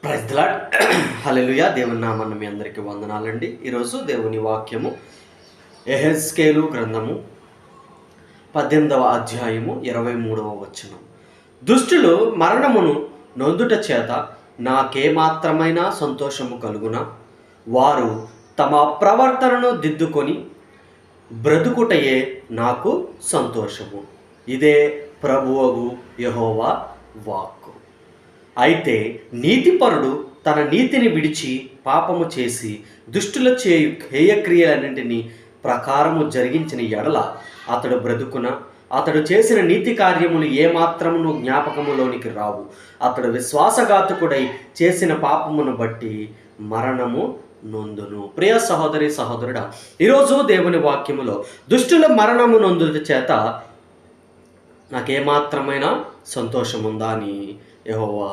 Praise the lord. హల్లెలూయా. దేవుని నామమున మీ అందరికీ వందనాలండి. ఈరోజు దేవుని వాక్యము యెహెజ్కేలు గ్రంథము 18వ అధ్యాయము 23వ వచనం. దుష్టులు మరణమును నొందుట చేత నాకేమాత్రమైన సంతోషము కలుగునా? వారు తమ ప్రవర్తనను దిద్దుకొని బ్రతుకుటయే నాకు సంతోషము. ఇదే ప్రభువగు యెహోవా వాక్కు. అయితే నీతిపరుడు తన నీతిని విడిచి పాపము చేసి దుష్టుల చేయు హేయక్రియలన్నింటినీ ప్రకారము జరిగించిన ఎడల అతడు బ్రతుకున. అతడు చేసిన నీతి కార్యములు ఏమాత్రమును జ్ఞాపకములోనికి రావు. అతడు విశ్వాసఘాతకుడై చేసిన పాపమును బట్టి మరణము నొందును. ప్రియ సహోదరి సహోదరుడా, ఈరోజు దేవుని వాక్యములో దుష్టుల మరణము నొందుట చేత నాకేమాత్రమైన సంతోషం ఉందా అని యెహోవా